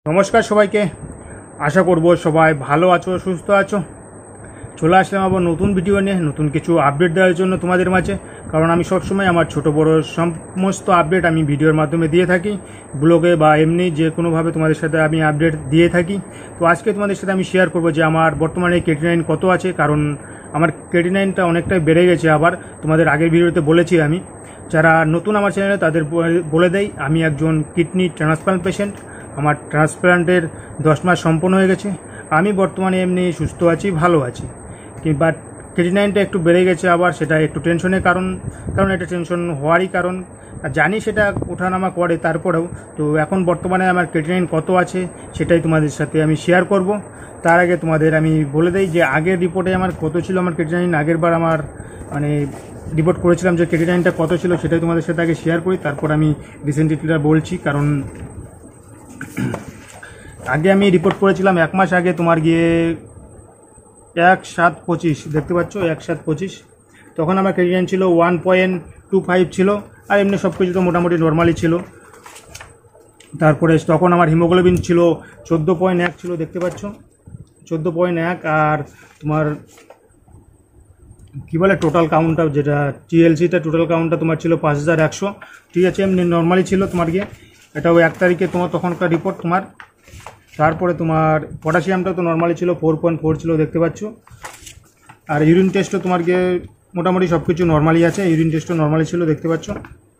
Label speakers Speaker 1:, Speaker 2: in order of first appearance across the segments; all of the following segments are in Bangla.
Speaker 1: নমস্কার সবাইকে, আশা করব সবাই ভালো আছো, সুস্থ আছো। চলে আসলাম আবার নতুন ভিডিও নিয়ে, নতুন কিছু আপডেট দেওয়ার জন্য তোমাদের মাঝে। কারণ আমি সবসময় আমার ছোট বড় সমস্ত আপডেট আমি ভিডিওর মাধ্যমে দিয়ে থাকি, ব্লগে বা এমনি যে কোনোভাবে তোমাদের সাথে আমি আপডেট দিয়ে থাকি। তো আজকে তোমাদের সাথে আমি শেয়ার করব যে আমার বর্তমানে ক্রিয়েটিনাইন কত আছে। কারণ আমার ক্রিয়েটিনাইনটা অনেকটাই বেড়ে গেছে। আবার তোমাদের আগের ভিডিওতে বলেছি আমি, যারা নতুন আমার চ্যানেলে তাদের বলে দেই, আমি একজন কিডনি ট্রান্সপ্লান্ট পেশেন্ট। আমার ট্রান্সপ্লান্টের 10 মাস সম্পন্ন হয়ে গেছে। আমি বর্তমানে এমনি সুস্থ আছি, ভালো আছি। বাট ক্রিয়েটিনাইনটা একটু বেড়ে গেছে আবার, সেটা একটু টেনশনের কারণ এটা টেনশন হওয়ারই কারণ। আর জানি সেটা ওঠানামা করে, তারপরেও তো এখন বর্তমানে আমার ক্রিয়েটিনাইন কত আছে সেটাই তোমাদের সাথে আমি শেয়ার করব। তার আগে তোমাদের আমি বলে দিই যে আগের রিপোর্টে আমার কত ছিল আমার ক্রিয়েটিনাইন। আগেরবার আমার রিপোর্ট করেছিলাম যে ক্রিয়েটিনাইনটা কত ছিল, সেটাই তোমাদের সাথে আগে শেয়ার করি, তারপর আমি রিসেন্টলিটা বলছি। কারণ আগে আমি রিপোর্ট করেছিলাম 1 মাস আগে, তোমার গিয়ে 1/7/25 দেখতে পাচ্ছ, 1/7/25। তখন আমার ক্রিয়েটিনাইন ছিল 1.25 ছিল, আর এমনি সব কিছু তো মোটামুটি নর্মালি ছিল। তারপরে তখন আমার হিমোগ্লোবিন ছিল 14.1 ছিল, দেখতে পাচ্ছ 14.1। আর তোমার কী বলে টোটাল কাউন্টটা, যেটা টিএলসিটা টোটাল কাউন্টটা তোমার ছিল 5100। ঠিক আছে, এমনি নর্মালি ছিল তোমার গিয়ে। এটাও 1 তারিখে তোমার তখনকার রিপোর্ট তোমার। তারপরে তোমার পটাশিয়ামটা তো নর্মালি ছিল 4.4 ছিল, দেখতে পাচ্ছ। আর ইউরিন টেস্টও তোমার গিয়ে মোটামুটি সব কিছু নর্মালি আছে। ইউরিন টেস্টও নর্মালি ছিল, দেখতে পাচ্ছ,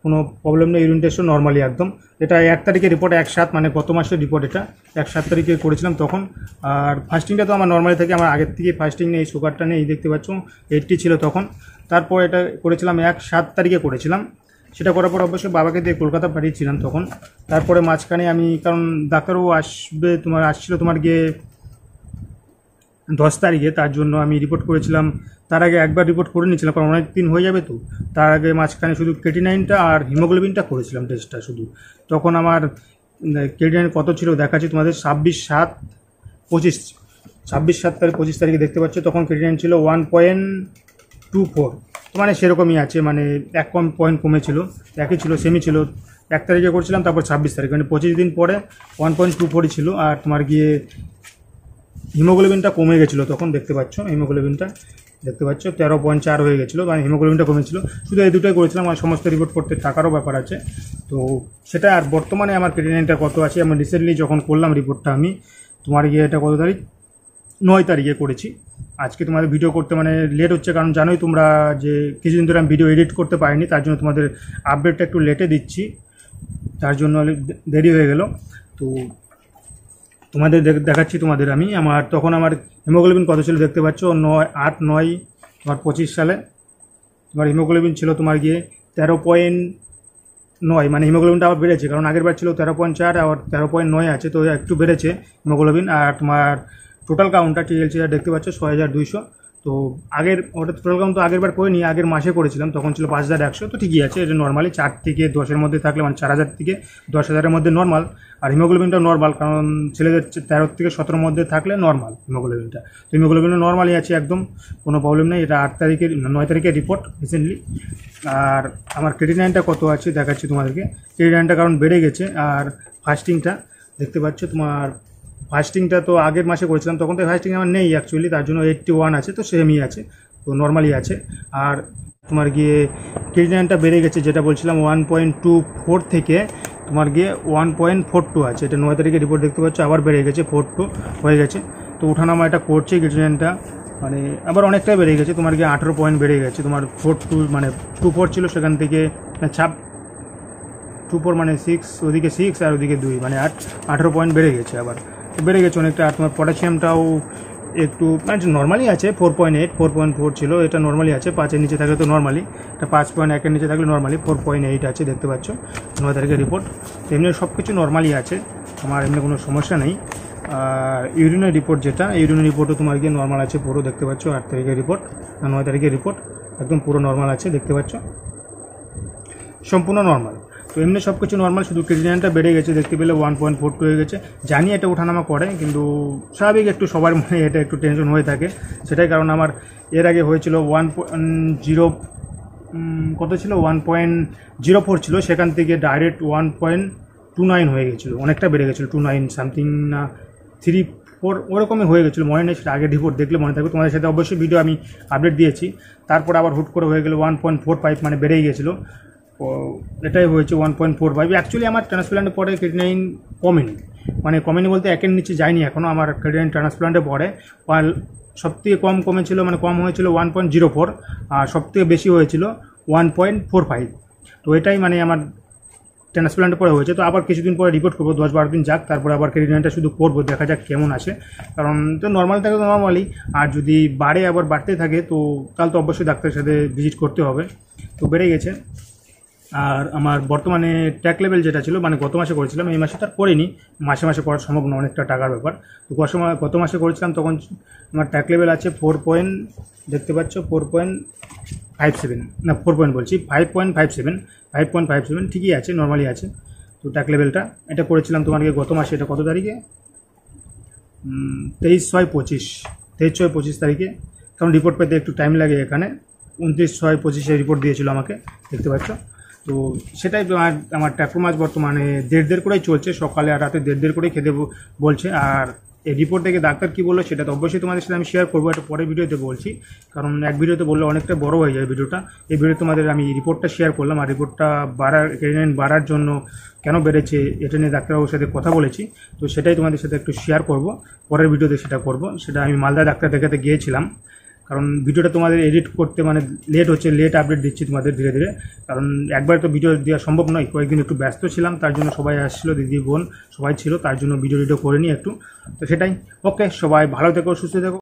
Speaker 1: কোনো প্রবলেম নেই। ইউরিন টেস্টও নর্মালি একদম। এটা 1 তারিখে রিপোর্ট, 1/7 মানে গত মাসের রিপোর্ট। এটা 1/7 তারিখে করেছিলাম তখন। আর ফাস্টিংটা তো আমার নর্মালি থাকে, আমার আগের থেকে ফাস্টিং নেই, সুগারটা নেই, দেখতে পাচ্ছ 80 ছিল তখন। তারপর এটা করেছিলাম 1/7 তারিখে করেছিলাম। সেটা করার পর অবশ্যই বাবাকে দিয়ে কলকাতা পাঠিয়েছিলাম তখন। তারপরে মাঝখানে আমি, কারণ ডাক্তারবাবু আসছিল তোমার গিয়ে 10 তারিখে, তার জন্য আমি রিপোর্ট করেছিলাম। তার আগে একবার রিপোর্ট করে নিয়েছিলাম, কারণ অনেক দিন হয়ে যাবে তো। তার আগে মাঝখানে শুধু ক্রিয়েটিনাইনটা আর হিমোগ্লোবিনটা করেছিলাম টেস্টটা শুধু। তখন আমার ক্রিয়েটিনাইন কত ছিল দেখাচ্ছি তোমাদের, 26/7/25, 26/7/25 তারিখে দেখতে পাচ্ছ। তখন ক্রিয়েটিনাইন ছিল 1.24, মানে সেরকমই আছে, মানে 1 পয়েন্ট কমেছিল, একই ছিল, সেমি ছিল। 1 তারিখে করেছিলাম, তারপর 26 তারিখ, মানে 25 দিন পরে 1.24 ছিল। আর তোমার গিয়ে হিমোগ্লোবিনটা কমে গেছিলো তখন, দেখতে পাচ্ছ হিমোগ্লোবিনটা দেখতে পাচ্ছ 13.4 হয়ে গেছিলো, মানে হিমোগ্লোবিনটা কমেছিল। শুধু এই দুটোই করেছিলাম, আর সমস্ত রিপোর্ট করতে টাকারও ব্যাপার আছে তো সেটা। আর বর্তমানে আমার ক্রিয়েটিনাইনটা কত আছে, আমি রিসেন্টলি যখন করলাম রিপোর্টটা, আমি তোমার গিয়ে এটা কত তারিখ, 9 তারিখে করেছি। আজকে তোমাদের ভিডিও করতে মানে লেট হচ্ছে, কারণ জানোই তোমরা যে কিছুদিন ধরে আমি ভিডিও এডিট করতে পারিনি, তার জন্য তোমাদের আপডেটটা একটু লেটে দিচ্ছি, তার জন্য দেরি হয়ে গেল। তো তোমাদের দেখাচ্ছি তোমাদের আমি, তখন আমার হিমোগ্লোবিন কত ছিল দেখতে পাচ্ছ, 8/9 তোমার 25 সালে তোমার হিমোগ্লোবিন ছিল তোমার গিয়ে 13.9, মানে হিমোগ্লোবিনটা আবার বেড়েছে, কারণ আগেরবার ছিল 13.4, আর 13.9 আছে, তো একটু বেড়েছে হিমোগ্লোবিন। আর তোমার টোটাল কাউন্টটা টিএলসিটা দেখতে পাচ্ছ 6200। তো ওটা টোটাল কাউন্ট তো আগেরবার করিনি, আগের মাসে করেছিলাম, তখন ছিল 5100। তো ঠিকই আছে, এটা নর্মালি 4 থেকে 10-এর মধ্যে থাকলে, মানে 4000 থেকে 10,000-এর মধ্যে নর্মাল। আর হিমোগ্লোবিনটা নর্মাল, কারণ ছেলেদের 13 থেকে 17-এর মধ্যে থাকলে নর্মাল হিমোগ্লোবিনটা। তো হিমোগ্লোবিনটা নর্মালি আছে একদম, কোনো প্রবলেম নেই। এটা 9 তারিখের রিপোর্ট রিসেন্টলি। আর আমার ক্রিয়েটিনাইনটা কত আছে দেখাচ্ছি তোমাদেরকে। ক্রিয়েটিনাইনটা কারণ বেড়ে গেছে। আর ফাস্টিংটা দেখতে পাচ্ছ তোমার, ফাস্টিংটা তো আগের মাসে করেছিলাম, তখন তো ফাস্টিং আমার নেই অ্যাকচুয়ালি, তার জন্য 81 আছে, তো সেমই আছে, তো নর্মালি আছে। আর তোমার গিয়ে ক্রিয়েটিনাইনটা বেড়ে গেছে, যেটা বলছিলাম 1.24 থেকে তোমার গিয়ে 1.42 আছে। এটা 9 তারিখে রিপোর্ট দেখতে পাচ্ছ, আবার বেড়ে গেছে, 42 হয়ে গেছে। তো ওঠানামা এটা করছে ক্রিয়েটিনাইনটা, মানে আবার অনেকটাই বেড়ে গেছে। তোমার গিয়ে 18 পয়েন্ট বেড়ে গেছে। তোমার 42 মানে 24 ছিল, সেখান থেকে 24 মানে 6, ওদিকে 6 আর ওদিকে 2, মানে 18 পয়েন্ট বেড়ে গেছে, আবার বেড়ে গেছে অনেকটা। আর তোমার পটাশিয়ামটাও একটু মানে নর্মালি আছে, 4.8, 4.4 ছিল, এটা নর্মালি আছে। 5-এর নিচে থাকলে তো নর্মালি, এটা 5.1-এর নিচে থাকলে নর্মালি 4.8 আছে, দেখতে পাচ্ছ 9 তারিখের রিপোর্ট। এমনি সব কিছু নর্মালি আছে, আমার এমনি কোনো সমস্যা নেই। আর ইউরিনের রিপোর্ট, যেটা ইউরিনের রিপোর্টও তোমার গিয়ে নর্মাল আছে পুরো, দেখতে পাচ্ছ 8 তারিখের রিপোর্ট, 9 তারিখের রিপোর্ট একদম পুরো নর্মাল আছে, দেখতে পাচ্ছ সম্পূর্ণ নর্মাল। তো এমনি সব কিছু নর্মাল, শুধু ক্রিয়েটিনাইনটা বেড়ে গেছে, দেখতে পেলে 1.42 হয়ে গেছে। জানি এটা ওঠানামা করে, কিন্তু স্বাভাবিক একটু সবার মনে এটা একটু টেনশন হয়ে থাকে, সেটাই কারণ। আমার এর আগে হয়েছিল 1.0 কত ছিল, 1.04 ছিল, সেখান থেকে ডাইরেক্ট 1.2 2.9 হয়ে গেছিলো, অনেকটা বেড়ে গেছিলো, 2.9 সামথিং না 3.4 ওরকমই হয়ে গেছিলো, মনে নেই, সেটা আগের রিপোর্ট দেখলে মনে থাকবে। তোমাদের সাথে অবশ্যই ভিডিও আমি আপডেট দিয়েছি। তারপর আবার হুট করে হয়ে গেলো 1.45, মানে বেড়েই গেছিলো। তো এটাই হয়েছে 1.45। অ্যাকচুয়ালি আমার ট্রান্সপ্লান্টের পরে ক্রিয়েটিনিন কমেনি, মানে কমেনি বলতে একের নিচে যায়নি এখনও। আমার ক্রিয়েটিনিন ট্রান্সপ্লান্টের পরে সবথেকে কম কমেছিল, মানে কম হয়েছিল 1.04, আর সবথেকে বেশি হয়েছিল 1.45। তো এটাই মানে আমার ট্রান্সপ্লান্টের পরে হয়েছে। তো আবার কিছুদিন পরে রিপোর্ট করবো, 10-12 দিন যাক, তারপরে আবার ক্রিয়েটিনিনটা শুধু করবো, দেখা যাক কেমন আছে। কারণ তো নর্মাল থাকে তো নর্মালি, আর যদি বাড়ে আবার বাড়তে থাকে তো তাহলে তো অবশ্যই ডাক্তারের সাথে ভিজিট করতে হবে। তো বেড়ে গেছে। আর আমার বর্তমানে ট্যাক লেভেল যেটা ছিল, মানে গত মাসে করেছিলাম, এই মাসে তার করিনি, মাসে মাসে করা সম্ভব না, অনেকটা টাকার ব্যাপার। তো গত মাসে করেছিলাম, তখন আমার ট্যাক লেভেল আছে 4 পয়েন্ট, দেখতে পাচ্ছ 4.57, না 4 পয়েন্ট বলছি, 5.57 ঠিকই আছে, নর্মালি আছে। তো ট্যাক লেভেলটা এটা করেছিলাম তোমাকে গত মাসে, এটা কত তারিখে, 23/6/25 তারিখে। কারণ রিপোর্ট পেতে একটু টাইম লাগে এখানে, 29/6/25 রিপোর্ট দিয়েছিল আমাকে, দেখতে পাচ্ছ। তো সেটাই আমার ট্যাক্রোমাস বর্তমানে 1.5 করেই চলছে, সকালে আর রাতে 1.5 করেই খেতে বলছে। আর এই রিপোর্ট থেকে ডাক্তার কী বললো সেটা তো অবশ্যই তোমাদের সাথে আমি শেয়ার করবো, একটা পরের ভিডিওতে বলছি। কারণ এক ভিডিওতে বললে অনেকটা বড় হয়ে যায় ভিডিওটা। এই ভিডিও তোমাদের আমি রিপোর্টটা শেয়ার করলাম, আর রিপোর্টটা ক্রিয়েটিনিন বাড়ার জন্য কেন বেড়েছে এটা নিয়ে ডাক্তারবাবুর সাথে কথা বলেছি। তো সেটাই তোমাদের সাথে একটু শেয়ার করব, পরের ভিডিওতে সেটা করব। সেটা আমি মালদা ডাক্তার দেখাতে গিয়েছিলাম। কারণ ভিডিওটা তোমাদের এডিট করতে মানে লেট হচ্ছে, লেট আপডেট দিচ্ছি তোমাদের ধীরে ধীরে। কারণ একবার তো ভিডিও দেওয়া সম্ভব নয়, কয়েকদিন একটু ব্যস্ত ছিলাম, তার জন্য সবাই আসছিলো, দিদি বোন সবাই ছিল, তার জন্য ভিডিও করে নিই একটু। তো সেটাই। ওকে, সবাই ভালো থেকো, সুস্থ থেকো।